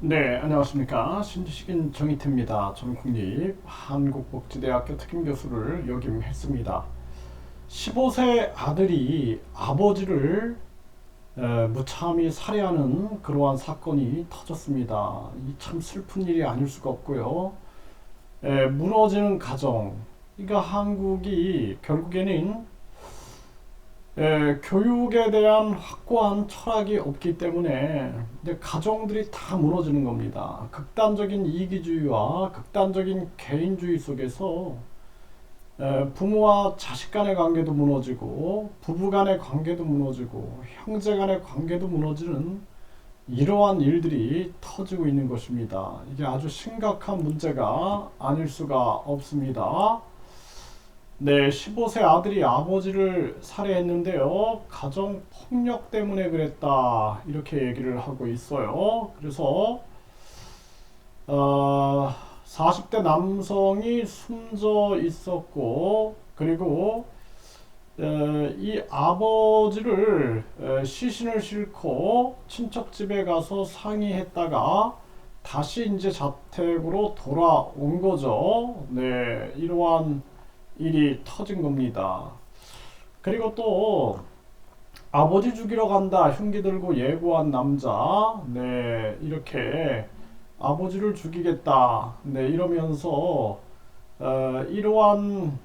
네, 안녕하십니까. 신지식인 정희태입니다. 저는 국립 한국복지대학교 특임교수를 역임했습니다. 15세 아들이 아버지를 무참히 살해하는 그러한 사건이 터졌습니다. 이 참 슬픈 일이 아닐 수가 없고요. 무너지는 가정. 그러니까 한국이 결국에는 교육에 대한 확고한 철학이 없기 때문에 이제 가정들이 다 무너지는 겁니다. 극단적인 이기주의와 극단적인 개인주의 속에서 부모와 자식 간의 관계도 무너지고 부부 간의 관계도 무너지고 형제 간의 관계도 무너지는 이러한 일들이 터지고 있는 것입니다. 이게 아주 심각한 문제가 아닐 수가 없습니다. 네, 15세 아들이 아버지를 살해했는데요. 가정 폭력 때문에 그랬다. 이렇게 얘기를 하고 있어요. 그래서 40대 남성이 숨져 있었고, 그리고 이 아버지를 시신을 싣고 친척 집에 가서 상의했다가 다시 이제 자택으로 돌아온 거죠. 네, 이러한 일이 터진 겁니다. 그리고 또 아버지 죽이러 간다 흉기 들고 예고한 남자, 네, 이렇게 아버지를 죽이겠다, 네, 이러면서 이러한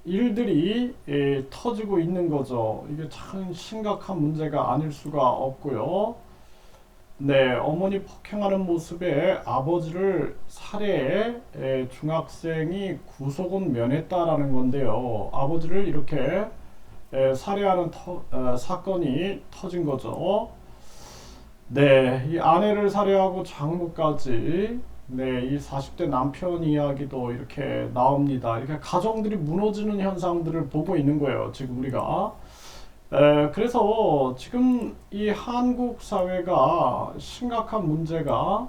일들이 터지고 있는 거죠. 이게 참 심각한 문제가 아닐 수가 없고요. 네, 어머니 폭행하는 모습에 아버지를 살해해 중학생이 구속은 면했다라는 건데요. 아버지를 이렇게 살해하는 사건이 터진 거죠. 네, 이 아내를 살해하고 장모까지, 네, 이 40대 남편 이야기도 이렇게 나옵니다. 이렇게 가정들이 무너지는 현상들을 보고 있는 거예요. 지금 우리가. 그래서 지금 이 한국 사회가 심각한 문제가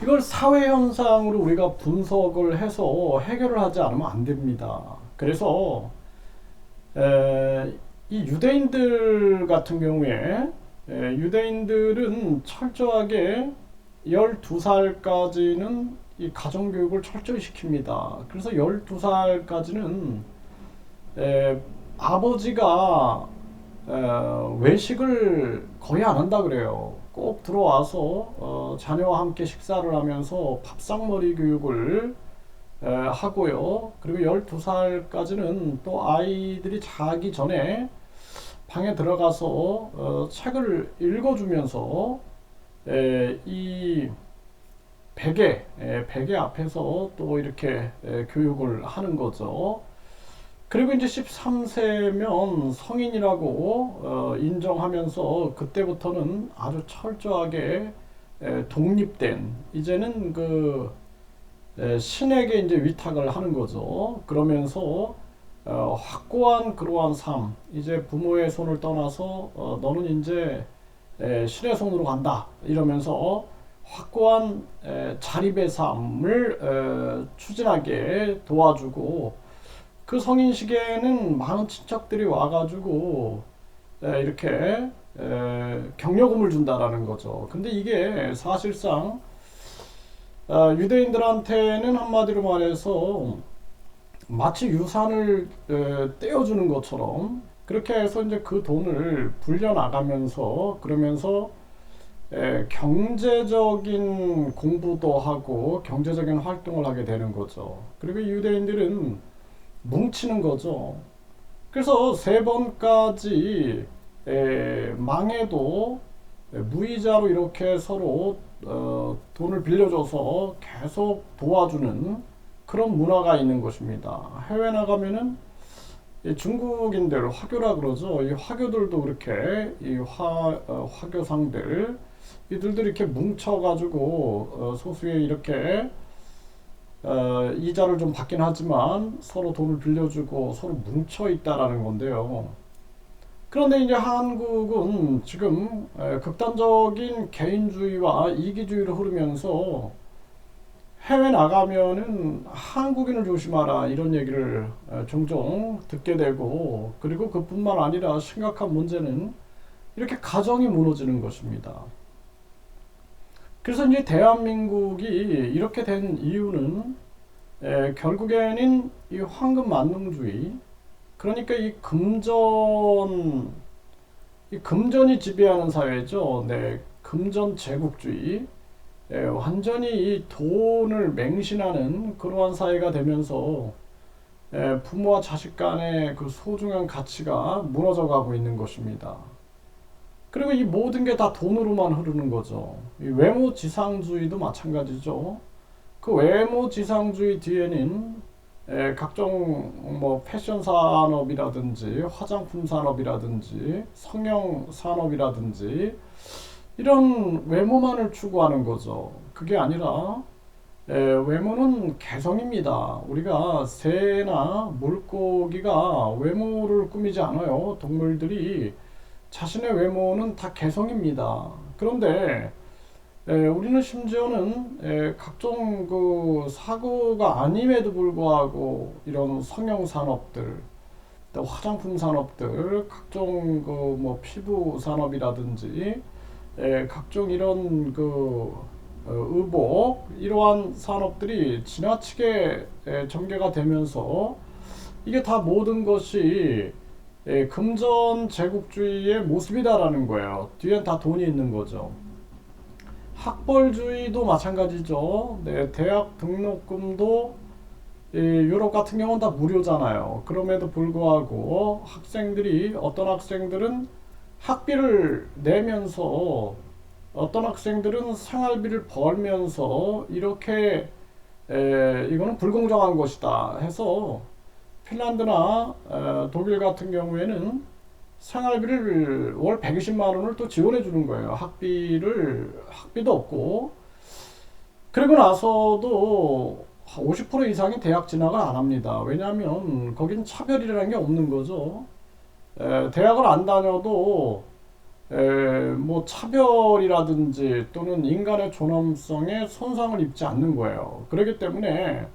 이걸 사회 현상으로 우리가 분석을 해서 해결을 하지 않으면 안 됩니다. 그래서 이 유대인들 같은 경우에 유대인들은 철저하게 12살까지는 이 가정교육을 철저히 시킵니다. 그래서 12살까지는 아버지가 외식을 거의 안 한다 그래요. 꼭 들어와서 자녀와 함께 식사를 하면서 밥상머리 교육을 하고요. 그리고 12살까지는 또 아이들이 자기 전에 방에 들어가서 책을 읽어주면서 이 베개 앞에서 또 이렇게 교육을 하는 거죠. 그리고 이제 13세면 성인이라고 인정하면서 그때부터는 아주 철저하게 독립된 이제는 그 신에게 이제 위탁을 하는 거죠. 그러면서 확고한 그러한 삶, 이제 부모의 손을 떠나서 너는 이제 신의 손으로 간다 이러면서 확고한 자립의 삶을 추진하게 도와주고 그 성인 시기에는 많은 친척들이 와가지고 이렇게 경력금을 준다라는 거죠. 근데 이게 사실상 유대인들한테는 한마디로 말해서 마치 유산을 떼어주는 것처럼 그렇게 해서 이제 그 돈을 불려나가면서 그러면서 경제적인 공부도 하고 경제적인 활동을 하게 되는 거죠. 그리고 유대인들은 뭉치는 거죠. 그래서 세 번까지 망해도 무이자로 이렇게 서로 돈을 빌려줘서 계속 도와주는 그런 문화가 있는 것입니다. 해외 나가면은 중국인들 화교라 그러죠. 이 화교들도 그렇게 이 화교상들 이들도 이렇게 뭉쳐가지고 소수에 이렇게 이자를 좀 받긴 하지만 서로 돈을 빌려주고 서로 뭉쳐 있다라는 건데요. 그런데 이제 한국은 지금 극단적인 개인주의와 이기주의로 흐르면서 해외 나가면은 한국인을 조심하라 이런 얘기를 종종 듣게 되고 그리고 그뿐만 아니라 심각한 문제는 이렇게 가정이 무너지는 것입니다. 그래서 이제 대한민국이 이렇게 된 이유는 결국에는 이 황금 만능주의, 그러니까 이 금전이 지배하는 사회죠. 네, 금전 제국주의, 완전히 이 돈을 맹신하는 그러한 사회가 되면서 부모와 자식 간의 그 소중한 가치가 무너져 가고 있는 것입니다. 그리고 이 모든 게 다 돈으로만 흐르는 거죠. 이 외모지상주의도 마찬가지죠. 그 외모지상주의 뒤에는 각종 뭐 패션 산업이라든지 화장품 산업이라든지 성형 산업이라든지 이런 외모만을 추구하는 거죠. 그게 아니라 외모는 개성입니다. 우리가 새나 물고기가 외모를 꾸미지 않아요. 동물들이 자신의 외모는 다 개성입니다. 그런데 우리는 심지어는 각종 그 사고가 아님에도 불구하고 이런 성형 산업들, 또 화장품 산업들, 각종 그 뭐 피부 산업이라든지 각종 이런 그 의복 이러한 산업들이 지나치게 전개가 되면서 이게 다 모든 것이 금전 제국주의의 모습이다라는 거예요. 뒤엔 다 돈이 있는 거죠. 학벌주의도 마찬가지죠. 네, 대학 등록금도 유럽 같은 경우는 다 무료잖아요. 그럼에도 불구하고 어떤 학생들은 학비를 내면서 어떤 학생들은 생활비를 벌면서 이렇게 이거는 불공정한 것이다 해서 핀란드나 독일 같은 경우에는 생활비를 월 120만 원을 또 지원해 주는 거예요. 학비도 없고. 그리고 나서도 50% 이상이 대학 진학을 안 합니다. 왜냐하면 거긴 차별이라는 게 없는 거죠. 대학을 안 다녀도 뭐 차별이라든지 또는 인간의 존엄성에 손상을 입지 않는 거예요. 그렇기 때문에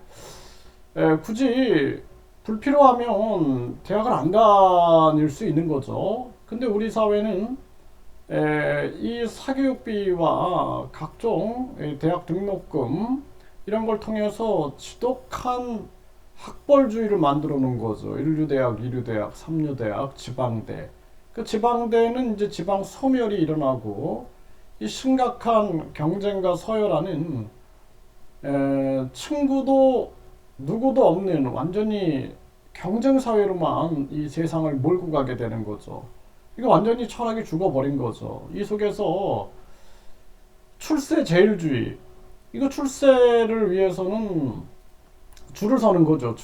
굳이 불필요하면 대학을 안 다닐 수 있는 거죠. 근데 우리 사회는 이 사교육비와 각종 대학 등록금 이런 걸 통해서 지독한 학벌주의를 만들어 놓은 거죠. 인류대학, 이류대학, 삼류대학, 지방대. 그 지방대는 이제 지방 소멸이 일어나고 이 심각한 경쟁과 서열하는 친구도 누구도 없는 완전히 경쟁 사회로만 이 세상을 몰고 가게 되는 거죠. 이거 완전히 철학이 죽어버린 거죠. 이 속에서 출세 제일주의, 이거 출세를 위해서는 줄을 서는 거죠.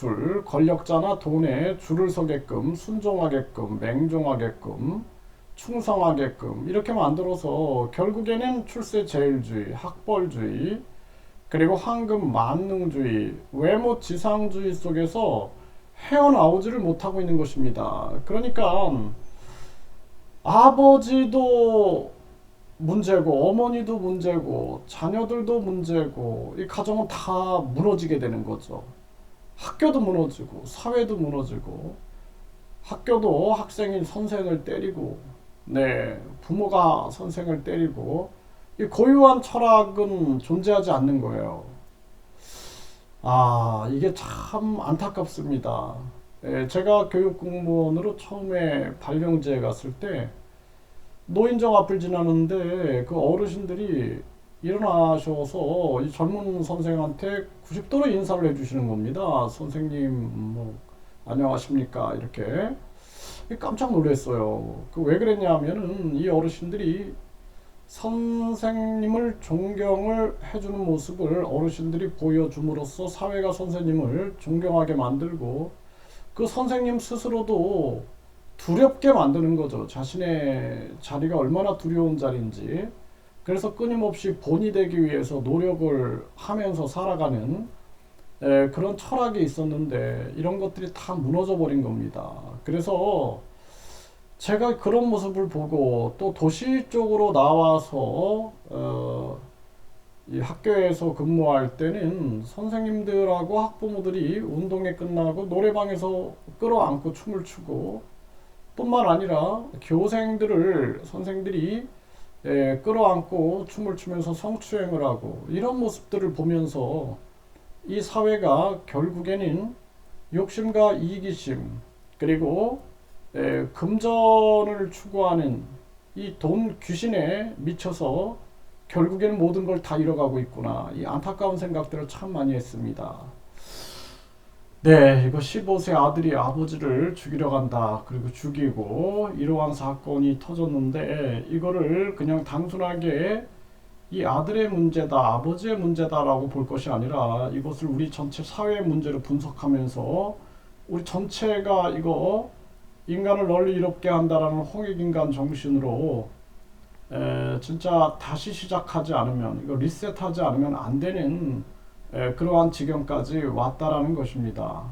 권력자나 돈에 줄을 서게끔, 순종하게끔, 맹종하게끔, 충성하게끔 이렇게 만들어서 결국에는 출세 제일주의, 학벌주의, 그리고 황금 만능주의, 외모 지상주의 속에서 헤어나오지를 못하고 있는 것입니다. 그러니까 아버지도 문제고 어머니도 문제고 자녀들도 문제고 이 가정은 다 무너지게 되는 거죠. 학교도 무너지고 사회도 무너지고, 학교도 학생이 선생을 때리고, 네, 부모가 선생을 때리고, 이 고유한 철학은 존재하지 않는 거예요. 아, 이게 참 안타깝습니다. 제가 교육 공무원으로 처음에 발령지에 갔을 때 노인정 앞을 지나는데 그 어르신들이 일어나셔서 이 젊은 선생한테 90도로 인사를 해주시는 겁니다. 선생님, 뭐, 안녕하십니까. 이렇게. 깜짝 놀랐어요. 그 왜 그랬냐면은 이 어르신들이 선생님을 존경을 해주는 모습을 어르신들이 보여줌으로써 사회가 선생님을 존경하게 만들고 그 선생님 스스로도 두렵게 만드는 거죠. 자신의 자리가 얼마나 두려운 자리인지. 그래서 끊임없이 본이 되기 위해서 노력을 하면서 살아가는 그런 철학이 있었는데 이런 것들이 다 무너져 버린 겁니다. 그래서 제가 그런 모습을 보고 또 도시 쪽으로 나와서 이 학교에서 근무할 때는 선생님들하고 학부모들이 운동회 끝나고 노래방에서 끌어안고 춤을 추고, 뿐만 아니라 교생들을 선생들이 끌어안고 춤을 추면서 성추행을 하고 이런 모습들을 보면서 이 사회가 결국에는 욕심과 이기심 그리고 금전을 추구하는 이 돈 귀신에 미쳐서 결국에는 모든 걸 다 잃어가고 있구나. 이 안타까운 생각들을 참 많이 했습니다. 네, 이거 15세 아들이 아버지를 죽이려 간다. 그리고 죽이고 이러한 사건이 터졌는데 이거를 그냥 단순하게 이 아들의 문제다, 아버지의 문제다라고 볼 것이 아니라 이것을 우리 전체 사회의 문제로 분석하면서 우리 전체가 이거 인간을 널리 이롭게 한다라는 홍익인간 정신으로 진짜 다시 시작하지 않으면 이거 리셋하지 않으면 안 되는 그러한 지경까지 왔다라는 것입니다.